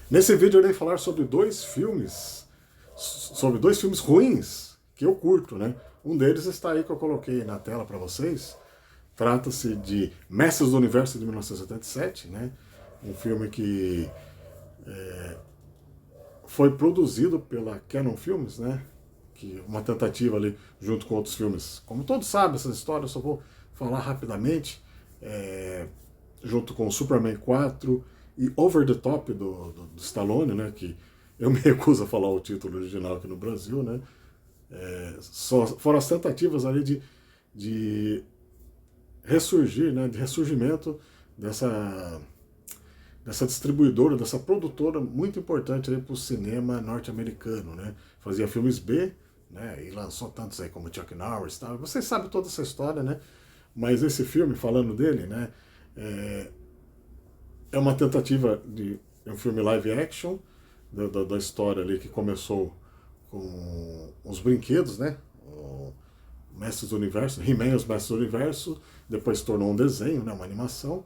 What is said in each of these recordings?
Nesse vídeo eu irei falar sobre dois filmes ruins que eu curto, né? Um deles está aí que eu coloquei na tela para vocês. Trata-se de Mestres do Universo de 1977, né? Um filme que foi produzido pela Canon Filmes, né? Que uma tentativa ali junto com outros filmes. Como todos sabem essa história, eu só vou falar rapidamente. Junto com Superman 4 e Over the Top do Stallone, né? Que eu me recuso a falar o título original aqui no Brasil, né? Foram as tentativas ali de ressurgir, né? De ressurgimento dessa distribuidora, dessa produtora muito importante para o cinema norte-americano, né? Fazia filmes B, né? E lançou tantos aí como Chuck Norris, tal. Vocês sabem toda essa história, né? Mas esse filme, falando dele, né? É uma tentativa de um filme live action da história ali que começou com os brinquedos, né? O Mestres do Universo, He-Man e os Mestres do Universo, depois se tornou um desenho, né? Uma animação,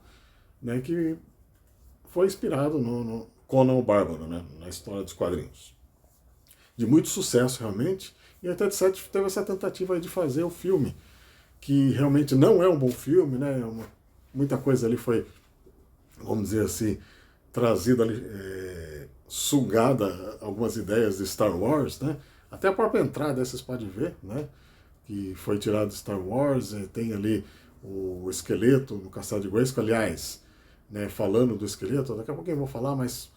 né? Que foi inspirado no Conan o Bárbaro, né? Na história dos quadrinhos. De muito sucesso, realmente, e até de certo teve essa tentativa aí de fazer o filme, que realmente não é um bom filme, né? Muita coisa ali foi, vamos dizer assim, trazida ali, sugada algumas ideias de Star Wars, né? Até a própria entrada, vocês podem ver, né? Que foi tirado de Star Wars, tem ali o esqueleto no Castelo de Grayskull, aliás, né, falando do esqueleto, daqui a pouco eu vou falar, mas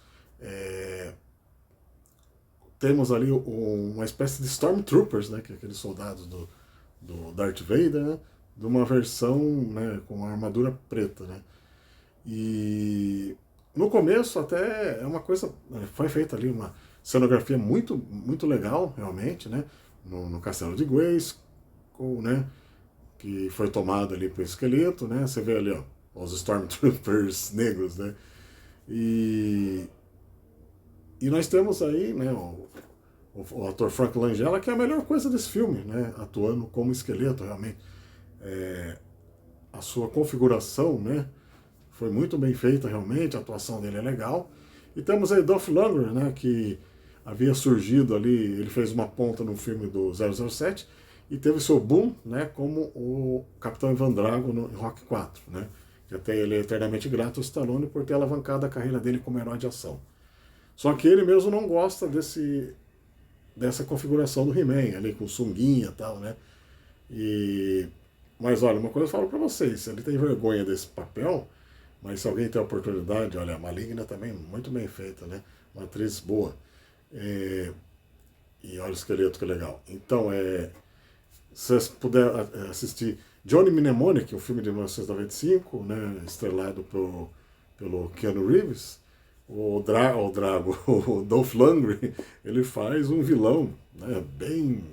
temos ali uma espécie de Stormtroopers, né, que é aqueles soldados do Darth Vader, né, de uma versão, né, com a armadura preta, né. E no começo até é uma coisa, foi feita ali uma cenografia muito, muito legal, realmente, né, no Castelo de Grayskull, né, que foi tomado ali pelo esqueleto, né, você vê ali, ó, os Stormtroopers negros, né, e nós temos aí, né, o ator Frank Langella, que é a melhor coisa desse filme, né, atuando como esqueleto, realmente. A sua configuração, né, foi muito bem feita, realmente, a atuação dele é legal. E temos aí Dolph Lundgren, né, que havia surgido ali, ele fez uma ponta no filme do 007 e teve seu boom, né, como o Capitão Ivan Drago no Rock 4, né, que até ele é eternamente grato ao Stallone por ter alavancado a carreira dele como herói de ação. Só que ele mesmo não gosta dessa configuração do He-Man, ali com sunguinha e tal, né? Mas olha, uma coisa eu falo pra vocês, ele tem vergonha desse papel, mas se alguém tem a oportunidade, olha, a Maligna também, muito bem feita, né? Uma atriz boa. E olha o esqueleto que legal. Então, se vocês puderem assistir Johnny Mnemonic, um filme de 1995, né? Estrelado pelo Keanu Reeves, o Drago, o Dolph Lundgren, ele faz um vilão, né, bem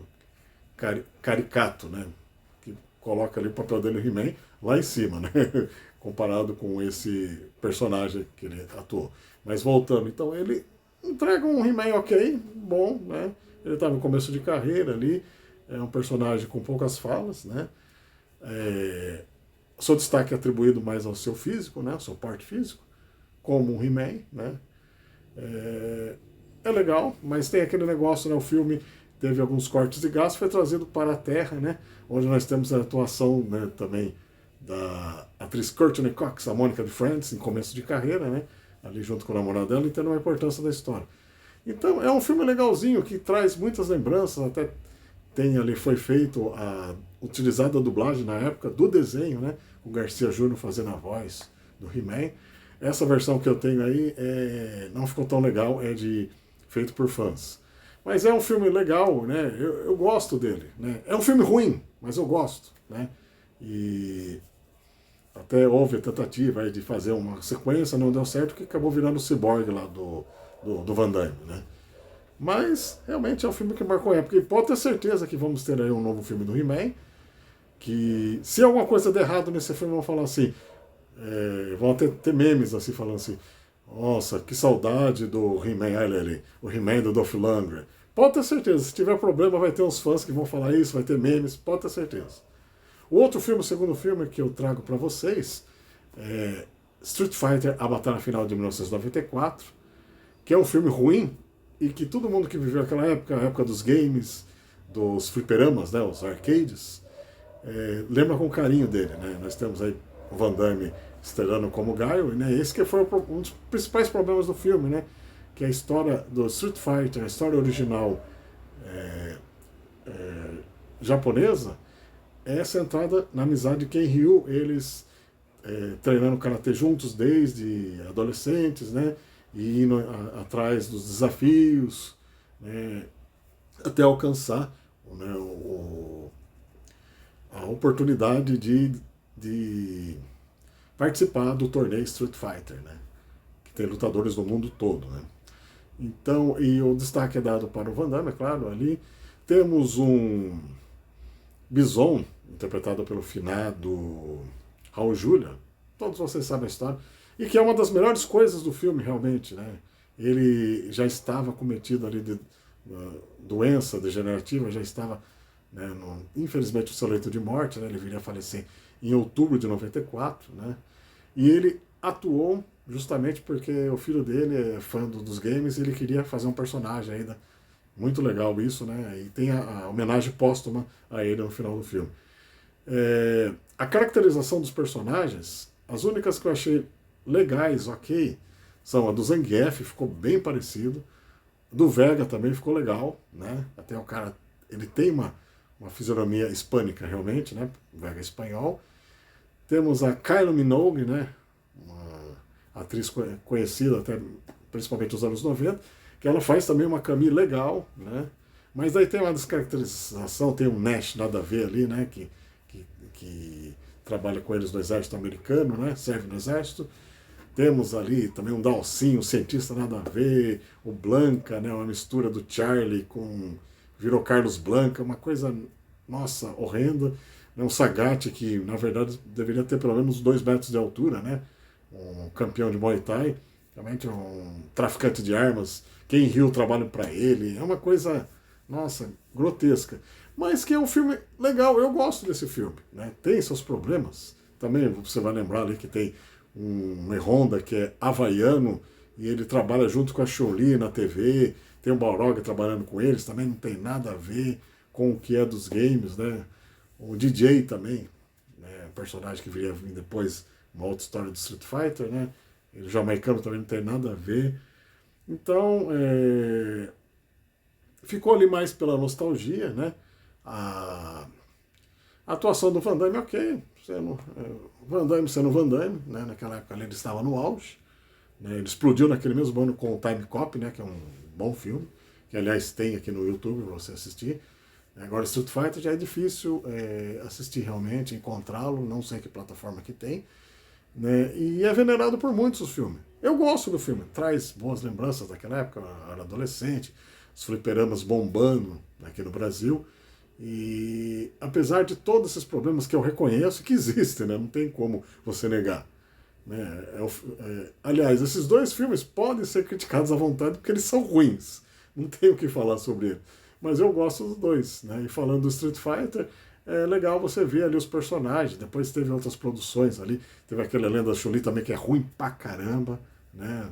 caricato, né, que coloca ali o papel dele no He-Man lá em cima, né, comparado com esse personagem que ele atuou. Mas voltando, então ele entrega um He-Man ok, bom, né, ele estava no começo de carreira ali, é um personagem com poucas falas, né, seu destaque é atribuído mais ao seu físico, né, ao seu porte físico, como um He-Man, né? É legal, mas tem aquele negócio, né? O filme teve alguns cortes de gasto, foi trazido para a Terra, né? Onde nós temos a atuação, né, também da atriz Courtney Cox, a Mônica de Friends, em começo de carreira, né? Ali junto com o namorado dela, e tendo uma importância da história. Então é um filme legalzinho que traz muitas lembranças, até tem ali, foi feito utilizada a dublagem na época do desenho, né? O Garcia Júnior fazendo a voz do He-Man. Essa versão que eu tenho aí não ficou tão legal, feito por fãs. Mas é um filme legal, né? Eu gosto dele, né? É um filme ruim, mas eu gosto, né? E até houve a tentativa aí de fazer uma sequência, não deu certo, que acabou virando o Cyborg lá do Van Damme, né? Mas realmente é um filme que marcou época. E pode ter certeza que vamos ter aí um novo filme do He-Man, que se alguma coisa der errado nesse filme, vão falar assim, vão ter memes assim, falando assim, nossa, que saudade do He-Man, olha ali, o He-Man do Dolph Lundgren. Pode ter certeza, se tiver problema vai ter uns fãs que vão falar isso, vai ter memes, pode ter certeza. O outro filme, o segundo filme que eu trago para vocês é Street Fighter, a Batalha Final de 1994, que é um filme ruim e que todo mundo que viveu aquela época, a época dos games, dos fliperamas, né, os arcades, lembra com carinho dele, né? Nós temos aí o Van Damme estrelando como Guile, né? Esse que foi um dos principais problemas do filme, né? Que a história do Street Fighter, a história original japonesa, é centrada na amizade de Ken Ryu, eles treinando karatê juntos desde adolescentes, né? E indo atrás dos desafios, né? Até alcançar, né, a oportunidade de participar do torneio Street Fighter, né? Que tem lutadores do mundo todo, né? Então, e o destaque é dado para o Van Damme, é claro, ali. Temos um Bison, interpretado pelo finado Raul Julia, todos vocês sabem a história, e que é uma das melhores coisas do filme, realmente, né? Ele já estava cometido ali de doença degenerativa, já estava, né, infelizmente, o seu leito de morte, né? Ele viria a falecer em outubro de 94, né? E ele atuou justamente porque o filho dele é fã dos games e ele queria fazer um personagem ainda. Muito legal isso, né? E tem a homenagem póstuma a ele no final do filme. A caracterização dos personagens, as únicas que eu achei legais, ok, são a do Zangief, ficou bem parecido. Do Vega também ficou legal, né? Até o cara, ele tem uma fisionomia hispânica realmente, né? O Vega é espanhol. Temos a Kylie Minogue, né? Uma atriz conhecida até principalmente nos anos 90, que ela faz também uma caminha legal, né? Mas daí tem uma descaracterização, tem um Nash nada a ver ali, né? Que trabalha com eles no exército americano, né? Serve no exército. Temos ali também um Dalsin, um cientista nada a ver, o Blanca, né? Uma mistura do Charlie com virou Carlos Blanca, uma coisa, nossa, horrenda. Um Sagat que, na verdade, deveria ter pelo menos 2 metros de altura, né? Um campeão de Muay Thai, realmente um traficante de armas, Ken Ryu trabalha para ele, é uma coisa, nossa, grotesca. Mas que é um filme legal, eu gosto desse filme, né? Tem seus problemas, também você vai lembrar ali que tem um Honda que é havaiano e ele trabalha junto com a Chun-Li na TV, tem um Balrog trabalhando com eles, também não tem nada a ver com o que é dos games, né? O DJ também, né? Personagem que viria vir depois, uma outra história do Street Fighter, né? O jamaicano também não tem nada a ver. Então, ficou ali mais pela nostalgia, né? A atuação do Van Damme, ok. Van Damme sendo Van Damme, né? Naquela época ele estava no auge. Né? Ele explodiu naquele mesmo ano com o Time Cop, né? Que é um bom filme. Que, aliás, tem aqui no YouTube para você assistir. Agora, Street Fighter já é difícil assistir realmente, encontrá-lo. Não sei que plataforma que tem. Né? E é venerado por muitos os filmes. Eu gosto do filme, traz boas lembranças daquela época, eu era adolescente, os fliperamas bombando aqui no Brasil. E apesar de todos esses problemas que eu reconheço que existem, né? Não tem como você negar. Né? Aliás, esses 2 filmes podem ser criticados à vontade porque eles são ruins. Não tenho o que falar sobre eles. Mas eu gosto dos 2. Né? E falando do Street Fighter, é legal você ver ali os personagens. Depois teve outras produções ali. Teve aquela Lenda Chun-Li também que é ruim pra caramba. Né?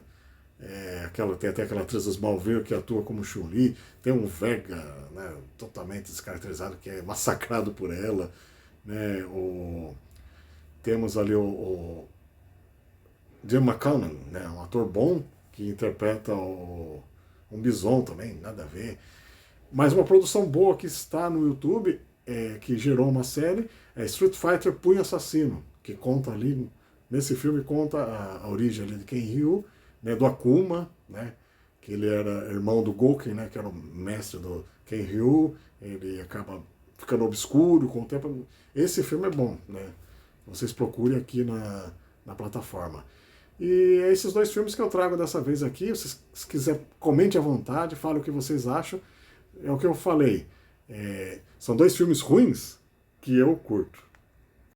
Tem até aquela atriz do Smallville que atua como Chun-Li. Tem um Vega, né, totalmente descaracterizado, que é massacrado por ela. Né? Temos ali o Jim McConnell, né, um ator bom que interpreta um Bison também, nada a ver. Mas uma produção boa que está no YouTube, que gerou uma série, é Street Fighter Punho Assassino, que conta ali, nesse filme conta a origem ali de Ken Ryu, né, do Akuma, né, que ele era irmão do Gouken, né, que era o mestre do Ken Ryu, ele acaba ficando obscuro com o tempo. Esse filme é bom, né? Vocês procurem aqui na plataforma. E é esses 2 filmes que eu trago dessa vez aqui. Se quiser, comente à vontade, fale o que vocês acham. É o que eu falei. São 2 filmes ruins que eu curto.